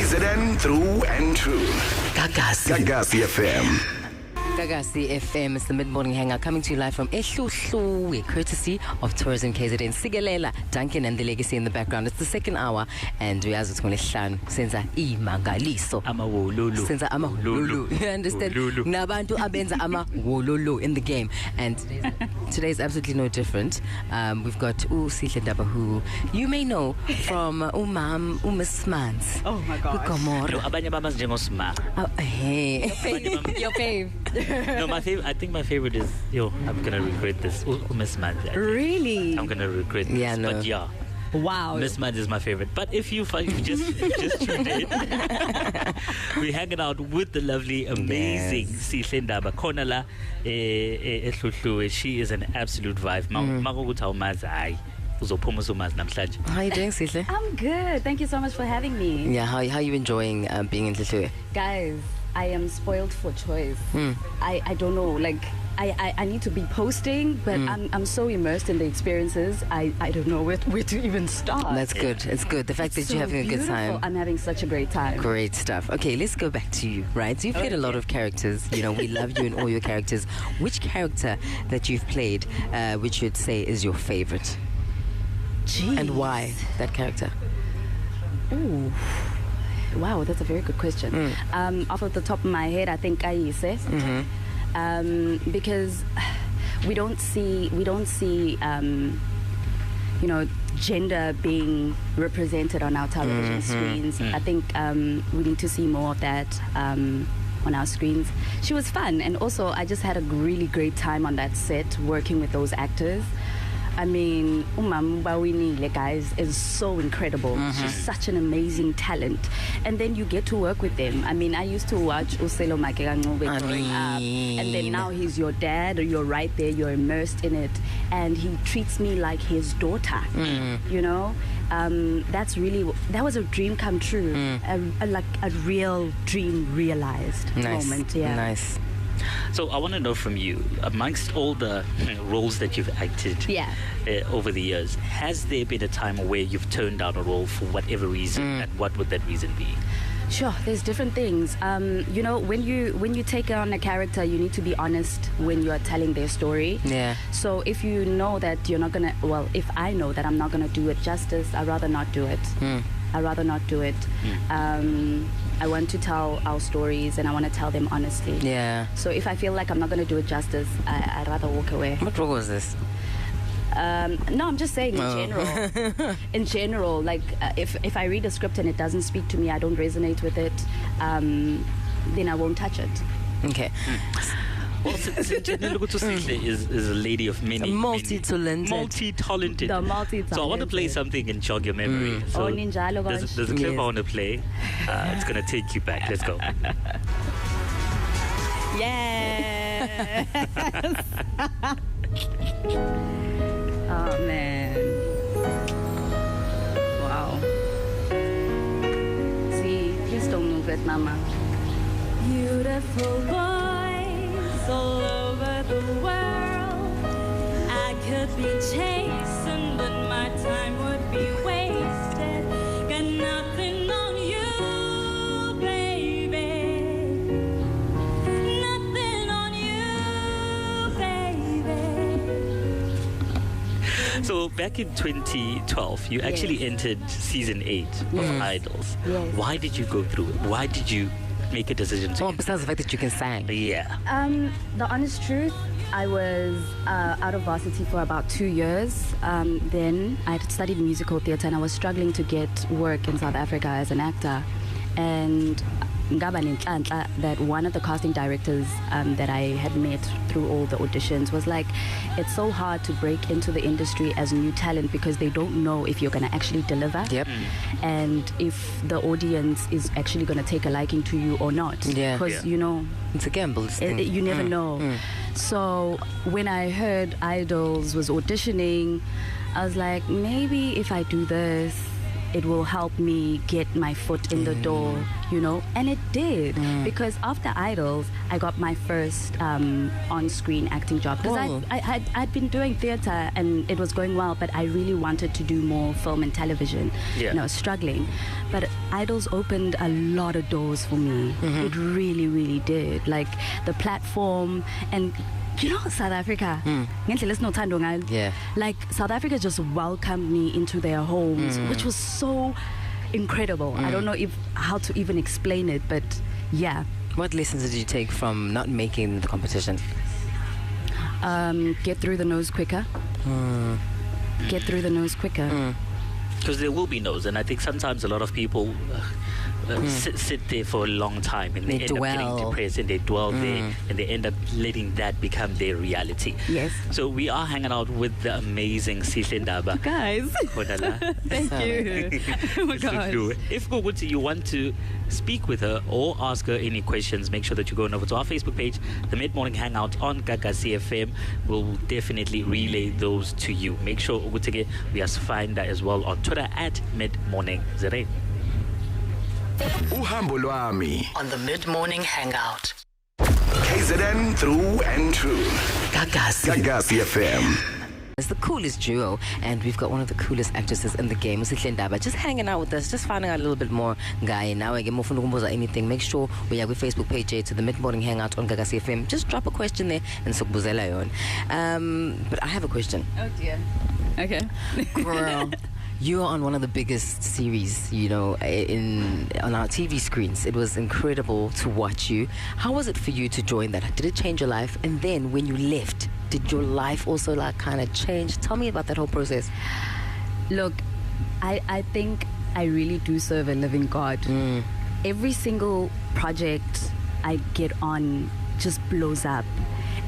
KZN through and through. Gagasi FM. Gagasi FM is the mid-morning hangout coming to you live from Ehluhluwe, courtesy of Tourism KZN. Sigelela, Duncan and the Legacy in the background. It's the second hour and we are going senza imangaliso. Senza amawololo. You understand? Nabantu abenza amawololo in the game. And today's absolutely no different. We've got Sihle Ndaba, who you may know from Miss Manzi. Oh my gosh. Gomora. Abanye baba njengosma. Hey. Your fave. No, my favorite. I think my favorite is I'm gonna regret this. Miss Manzi. Really? I'm gonna regret this. Yeah, no. But yeah. Wow. Miss Manzi is my favorite. But if you just tuned in, we're hanging out with the lovely, amazing Sihle Ndaba. Konala Ehluhluwe. She is an absolute vibe. How are you doing, Sihle? I'm good. Thank you so much for having me. Yeah, how are you enjoying being in Ehluhluwe? Guys, I am spoiled for choice. I don't know, like I need to be posting, but I'm so immersed in the experiences, I don't know where to even start. That's good. It's good. The fact that you're having a good time. I'm having such a great time. Great stuff. Okay, let's go back to you, right? So you've played a lot of characters. You know, we love you in all your characters. Which character that you've played, which you'd say is your favorite? Jeez. And why that character? Ooh. Wow, that's a very good question. Off of the top of my head, I think Ayise. Because we don't see gender being represented on our television screens. I think we need to see more of that on our screens. She was fun, and also I just had a really great time on that set working with those actors. I mean, Mbawini, guys, is so incredible. She's such an amazing talent. And then you get to work with them. I mean, I used to watch Uzalo growing up. And then now he's your dad, or you're right there, you're immersed in it. And he treats me like his daughter, you know? That was a dream come true. Like a real dream realized moment. Yeah. Nice. So I want to know from you, amongst all the roles that you've acted over the years, has there been a time where you've turned down a role for whatever reason, and what would that reason be? Sure, there's different things. You know, when you take on a character, you need to be honest when you are telling their story. Yeah. So if you know that you're not gonna, if I know that I'm not gonna do it justice, I'd rather not do it. I'd rather not do it. I want to tell our stories, and I want to tell them honestly. Yeah. So if I feel like I'm not going to do it justice, I'd rather walk away. What role was this? No, I'm just saying in general. In general, like if I read a script and it doesn't speak to me, I don't resonate with it, then I won't touch it. Okay. Well, Sihle is a lady of many multi-talented. Multi-talented. The multi-talented. So I want to play something and jog your memory. So there's a clip I want to play. It's going to take you back. Let's go. Yes. Oh, man. Wow. See, please don't move it, Mama. Beautiful boys all over the world. I could be chasing, but my time would be wasted. Got nothing on you, baby. Nothing on you, baby. So back in 2012, you actually entered season 8 of Idols. Yes. Why did you go through it? Why did you make a decision to Besides the fact that you can sing. Yeah. The honest truth, I was out of varsity for about 2 years. Then I had studied musical theatre, and I was struggling to get work in South Africa as an actor. And that one of the casting directors that I had met through all the auditions was like, it's so hard to break into the industry as new talent because they don't know if you're going to actually deliver. Yep. And if the audience is actually going to take a liking to you or not. Yeah. Because, you know, it's a gamble. you never know. So when I heard Idols was auditioning, I was like, maybe if I do this, it will help me get my foot in the door, you know. And it did, because after Idols, I got my first on-screen acting job. Because I'd been doing theatre and it was going well, but I really wanted to do more film and television. Yeah. And I was struggling. But Idols opened a lot of doors for me. It really, really did. Like the platform and... You know, South Africa, Yeah. like South Africa just welcomed me into their homes, which was so incredible. I don't know how to even explain it, but yeah. What lessons did you take from not making the competition? Get through the nose quicker. Get through the nose quicker. Because there will be no's, and I think sometimes a lot of people sit there for a long time and they end up getting depressed and they dwell there and they end up letting that become their reality. Yes. So we are hanging out with the amazing Sihle Ndaba. Guys, thank you. Oh my God. If you want to speak with her or ask her any questions, make sure that you go over to our Facebook page, the Mid-Morning Hangout on Gagasi FM. We'll definitely relay those to you. Make sure we are find as well on Twitter at Mid-Morning Zere. Uhambo lwami On the Mid-Morning Hangout. KZN through and through. Gagasi FM. It's the coolest duo, and we've got one of the coolest actresses in the game, Sihle Ndaba, just hanging out with us, just finding out a little bit more. Guy, now I get more from anything. Make sure we have a Facebook page to the Mid-Morning Hangout on Gagasi FM. Just drop a question there and sokubuzela yon. But I have a question. Oh dear. Okay. Girl, you are on one of the biggest series, you know, on our TV screens. It was incredible to watch you. How was it for you to join that? Did it change your life? And then when you left, did your life also like kind of change? Tell me about that whole process. Look, I think I really do serve a living God. Every single project I get on just blows up,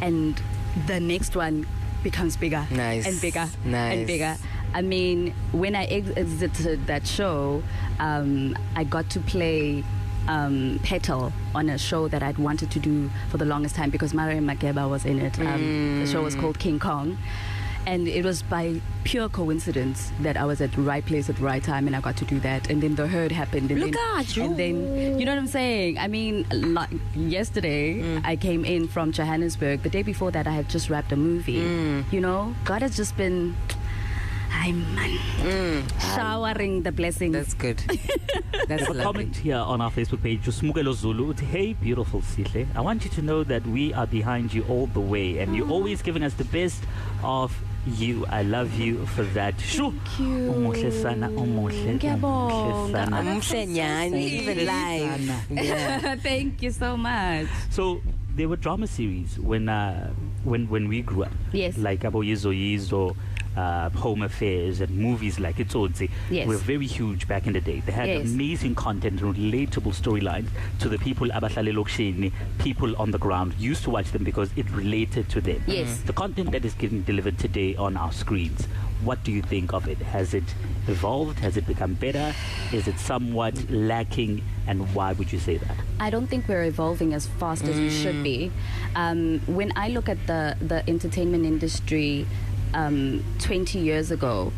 and the next one becomes bigger and bigger and bigger. I mean, when I exited that show, I got to play Petal on a show that I'd wanted to do for the longest time because Mariam Makeba was in it. The show was called King Kong. And it was by pure coincidence that I was at the right place at the right time and I got to do that. And then the herd happened. And Look at you. And then, you know what I'm saying? I mean, like yesterday, I came in from Johannesburg. The day before that, I had just wrapped a movie. You know, God has just been... showering the blessings. That's good. That's a comment here on our Facebook page. Smangele Zulu. Hey, beautiful Sihle. I want you to know that we are behind you all the way, and you're always giving us the best of you. I love you for that. Thank you. Even live. Yeah. Thank you so much. So there were drama series when we grew up. Yes. Like Abo Yizo Yizo, Home Affairs, and movies like Itsotsi. Yes. Were very huge back in the day. They had amazing content and relatable storylines to the people abahlale lokishini, people on the ground used to watch them because it related to them. Yes. The content that is getting delivered today on our screens, what do you think of it? Has it evolved? Has it become better? Is it somewhat lacking? And why would you say that? I don't think we're evolving as fast as we should be. When I look at the entertainment industry 20 years ago,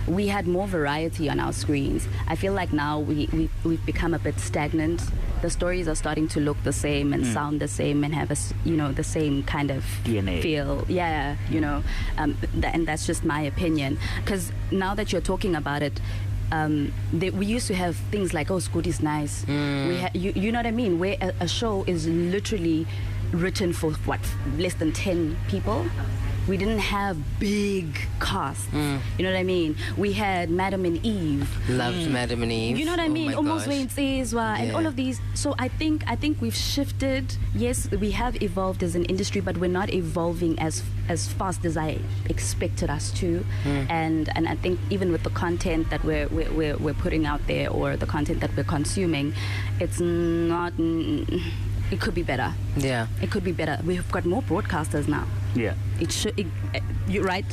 we had more variety on our screens. I feel like now we've become a bit stagnant. The stories are starting to look the same and sound the same and have the same kind of DNA feel. Yeah, you know, and that's just my opinion. Because now that you're talking about it, we used to have things like, oh, Scoot is nice. You know what I mean? Where a show is literally written for less than 10 people. We didn't have big casts. You know what I mean? We had Madam and Eve. Loved Madam and Eve. You know what I mean? Almost and all of these. So I think we've shifted. Yes, we have evolved as an industry, but we're not evolving as fast as I expected us to. And I think even with the content that we're putting out there or the content that we're consuming, it's not. It could be better. Yeah. It could be better. We've got more broadcasters now. Yeah. It should. You're right.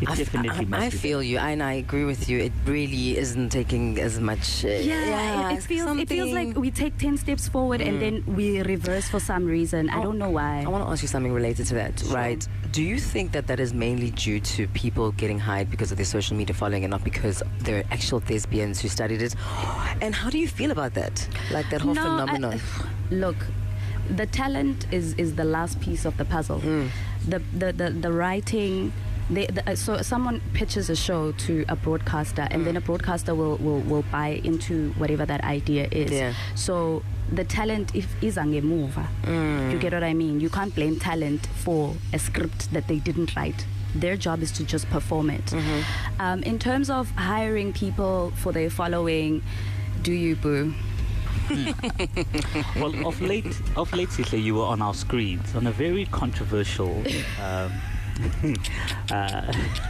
It definitely must I be feel you, and I agree with you. It really isn't taking as much. It feels like we take 10 steps forward and then we reverse for some reason. I don't know why. I want to ask you something related to that, right? Do you think that is mainly due to people getting hired because of their social media following and not because they're actual thespians who studied it? And how do you feel about that? Like that whole phenomenon? Look, the talent is the last piece of the puzzle. The writing. So someone pitches a show to a broadcaster, and then a broadcaster will buy into whatever that idea is. Yeah. So the talent is a mover. You get what I mean? You can't blame talent for a script that they didn't write. Their job is to just perform it. In terms of hiring people for their following, do you, boo? Well, of late, Sihle, you were on our screens on a very controversial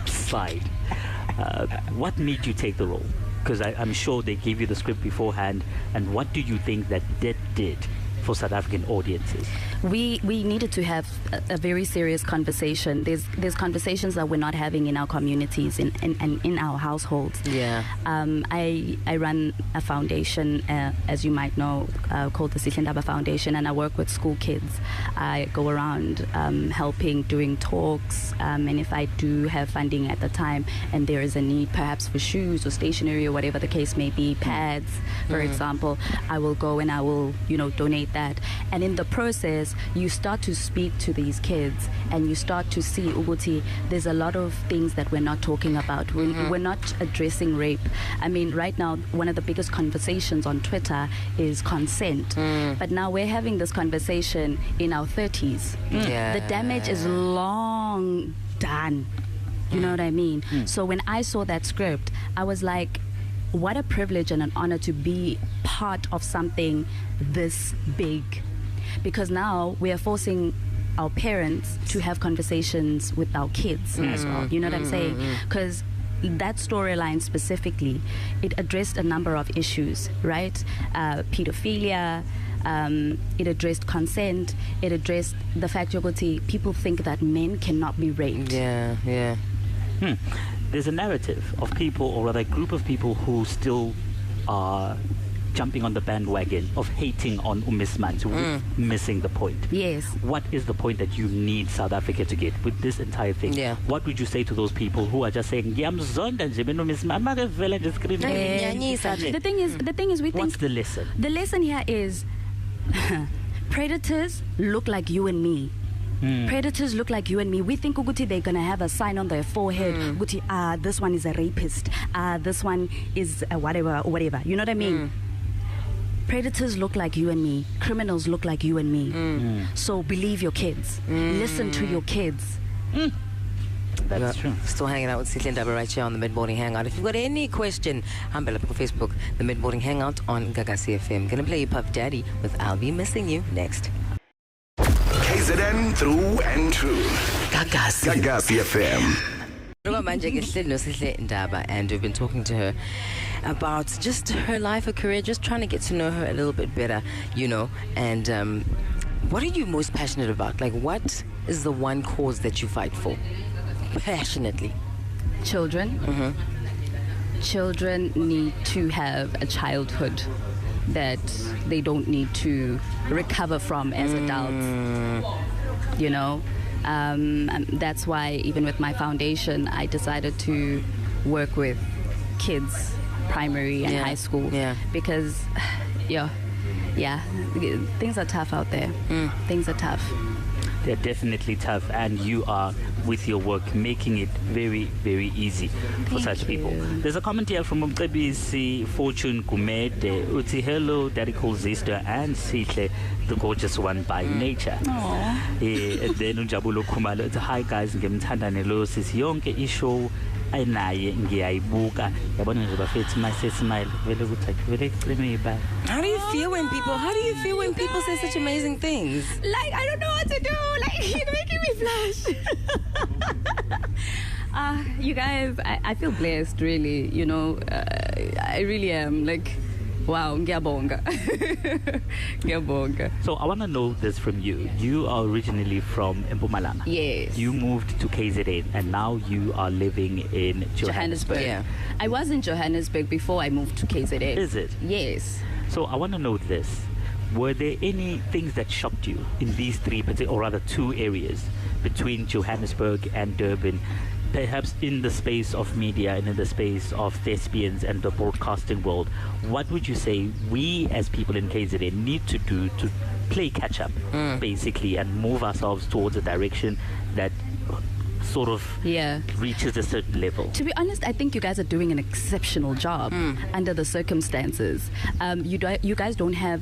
side. What made you take the role? Because I'm sure they gave you the script beforehand. And what do you think that did for South African audiences? We needed to have a very serious conversation. There's conversations that we're not having in our communities and in our households. Yeah. I run a foundation, as you might know, called the Sihle Ndaba Foundation, and I work with school kids. I go around helping, doing talks, and if I do have funding at the time and there is a need perhaps for shoes or stationery or whatever the case may be, pads, for example, I will go and I will, donate that. And in the process, you start to speak to these kids and you start to see, Uguti, there's a lot of things that we're not talking about. We're not addressing rape. I mean, right now, one of the biggest conversations on Twitter is consent. But now we're having this conversation in our 30s. Yeah. The damage is long done. You know what I mean? So when I saw that script, I was like, what a privilege and an honor to be part of something this big. Because now we are forcing our parents to have conversations with our kids as well. You know what I'm saying? Because that storyline specifically, it addressed a number of issues, right? Pedophilia, it addressed consent, it addressed the fact that people think that men cannot be raped. Yeah. There's a narrative of people, or rather a group of people, who still are jumping on the bandwagon of hating on Miss Manzi, missing the point. Yes. What is the point that you need South Africa to get with this entire thing? Yeah. What would you say to those people who are just saying, The thing is, we think. What's the lesson? The lesson here is predators look like you and me. Predators look like you and me. We think Uguti they're gonna have a sign on their forehead. Uguti, this one is a rapist. This one is a whatever. You know what I mean? Predators look like you and me. Criminals look like you and me. So believe your kids. Listen to your kids. That's true. Still hanging out with Sihle Ndaba right here on the Mid-Morning Hangout. If you've got any question, I'm Bella on Facebook, the Mid-Morning Hangout on Gagasi FM. Gonna play you Puff Daddy with I'll Be Missing You next. KZN through and through. Gagasi FM. Sihle Ndaba, and we've been talking to her about just her life, her career, just trying to get to know her a little bit better, and what are you most passionate about? Like, what is the one cause that you fight for passionately? Children. Children need to have a childhood that they don't need to recover from as adults. That's why even with my foundation, I decided to work with kids, primary and high school, because things are tough out there. Things are tough. They're definitely tough, and you are, with your work, making it very, very easy for such people. There's a comment here from Ncebekazi Fortune Gumede. Uti, hello, Daddy calls Zisto and Sihle, the gorgeous one by nature. And then Unjabulo Kumalo, hi guys, ngemthandane lo sisi yonke ishow ayinaye ngiyayibuka yabona nje bafethi smile vele ukuthi vele explain iba. How do you feel when people say such amazing things? Like, I don't know what to do. Like, you're making me blush. You guys, I feel blessed, really. I really am. Like, Wow, ngiyabonga. Ngiyabonga. So I want to know this from you. You are originally from Mpumalanga. Yes. You moved to KZN and now you are living in Johannesburg. Yeah. I was in Johannesburg before I moved to KZN. Is it? Yes. So I want to know this. Were there any things that shocked you in these or rather two areas between Johannesburg and Durban, perhaps in the space of media and in the space of thespians and the broadcasting world? What would you say we as people in KZN need to do to play catch up, basically, and move ourselves towards a direction that sort of reaches a certain level? To be honest, I think you guys are doing an exceptional job under the circumstances. You guys don't have,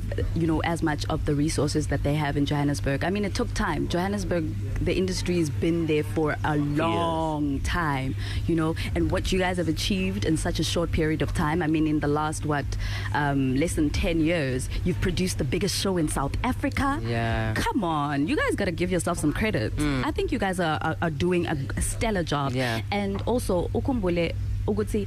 as much of the resources that they have in Johannesburg. I mean, it took time. Johannesburg, the industry has been there for a long time, and what you guys have achieved in such a short period of time. I mean, in the last, less than 10 years, you've produced the biggest show in South Africa. Yeah. Come on, you guys got to give yourself some credit. I think you guys are doing a stellar job. Yeah. And also, ukumbule ukuthi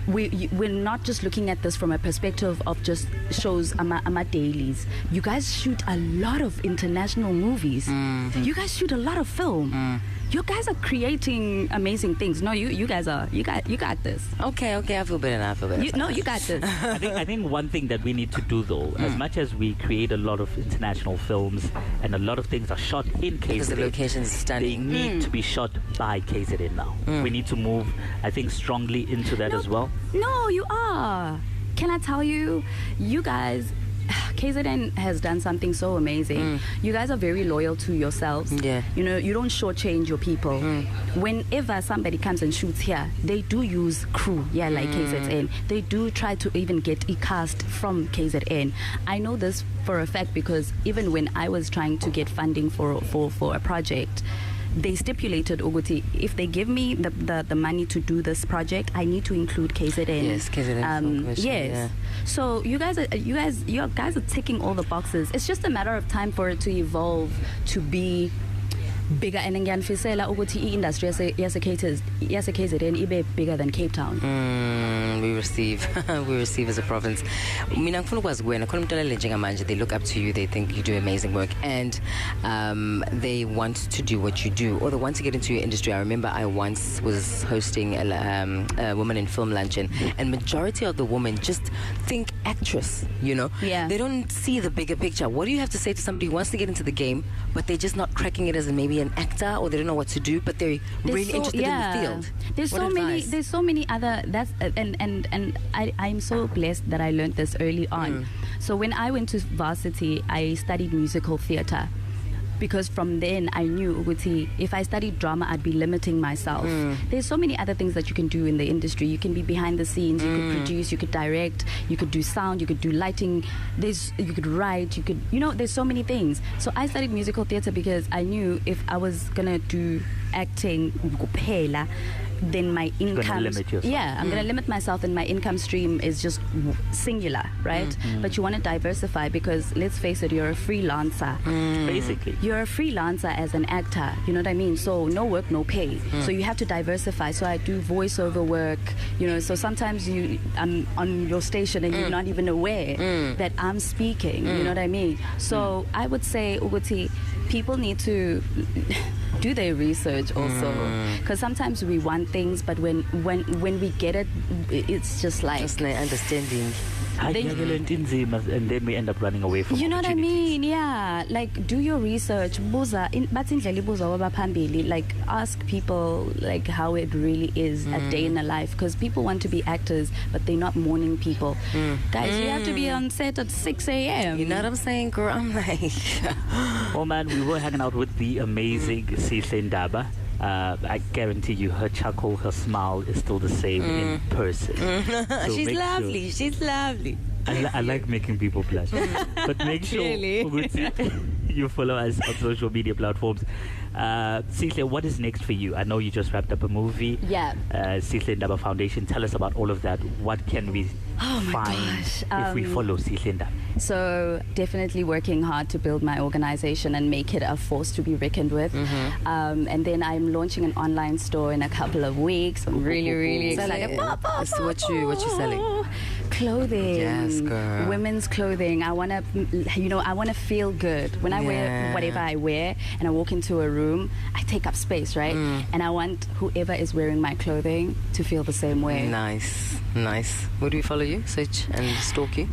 we're not just looking at this from a perspective of just shows ama dailies. You guys shoot a lot of international movies. You guys shoot a lot of film. You guys are creating amazing things. No, you guys are. You got this. Okay, I feel better now. You got this. I think one thing that we need to do, though, as much as we create a lot of international films and a lot of things are shot in KZN, because the location is stunning. They need to be shot by KZN now. We need to move, I think, strongly into that as well. No, you are. Can I tell you, you guys, KZN has done something so amazing. You guys are very loyal to yourselves. Yeah. You don't shortchange your people. Whenever somebody comes and shoots here, they do use crew, like KZN. They do try to even get a cast from KZN. I know this for a fact because even when I was trying to get funding for a project, they stipulated, Uguti, if they give me the money to do this project, I need to include KZN. Yes, KZN. Yes. Yeah. So you guys are ticking all the boxes. It's just a matter of time for it to evolve to be bigger, and ngiyafisela ukuthi i-industry yase KZN ibe bigger than Cape Town. We receive as a province. Mina ngifuna ukwazi kuwena khona umuntu olele njengamanje, they look up to you, they think you do amazing work, and they want to do what you do, or they want to get into your industry. I remember I once was hosting a woman in film luncheon, and majority of the women just think actress, Yeah. They don't see the bigger picture. What do you have to say to somebody who wants to get into the game, but they're just not cracking it as maybe an actor, or they don't know what to do, but they're really interested in the field? There's so many other and I'm so blessed that I learned this early on. So when I went to varsity, I studied musical theater, because from then I knew Uguti, if I studied drama, I'd be limiting myself. There's so many other things that you can do in the industry. You can be behind the scenes, you could produce, you could direct, you could do sound, you could do lighting, you could write, you could, there's so many things. So I studied musical theater because I knew if I was gonna do acting, then my income, I'm gonna limit myself, and my income stream is just singular, right? But you want to diversify, because let's face it, you're a freelancer. Basically, you're a freelancer as an actor, you know what I mean? So no work, no pay. So you have to diversify. So I do voiceover work, so sometimes I'm on your station and you're not even aware that I'm speaking, you know what I mean? So I would say, Uguti, people need to do their research also, because sometimes we want things, but when we get it, it's just like understanding. And then we end up running away from. You know what I mean? Yeah, like do your research. Like ask people like how it really is a day in a life, because people want to be actors, but they're not morning people. Guys, you have to be on set at 6 a.m. You know what I'm saying, girl? I'm like, oh man, we were hanging out with the amazing Sihle Ndaba. I guarantee you, her chuckle, her smile is still the same in person. So she's lovely. She's lovely. I like making people blush. But make sure you follow us on social media platforms. Sihle, what is next for you? I know you just wrapped up a movie. Yeah. Sihle Ndaba Foundation. Tell us about all of that. What can we find if we follow Sihle Ndaba? So definitely working hard to build my organization and make it a force to be reckoned with. And then I'm launching an online store in a couple of weeks. I'm really excited. So what you selling? clothing. Yes, girl. Women's clothing. I want to feel good. When I wear whatever I wear and I walk into a room, I take up space, right? And I want whoever is wearing my clothing to feel the same way. Nice. Where do we follow you? Search and stalk you?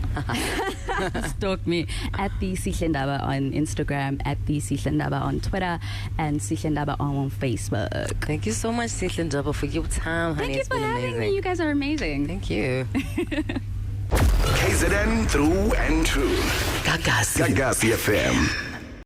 Stalk me at the Sihle Ndaba on Instagram, at the Sihle Ndaba on Twitter, and Sihle Ndaba on Facebook. Thank you so much, Sihle Ndaba, for your time, honey. Thank you It's for been having amazing. me. You guys are amazing. Thank you. KZN through and through. Gagasi FM.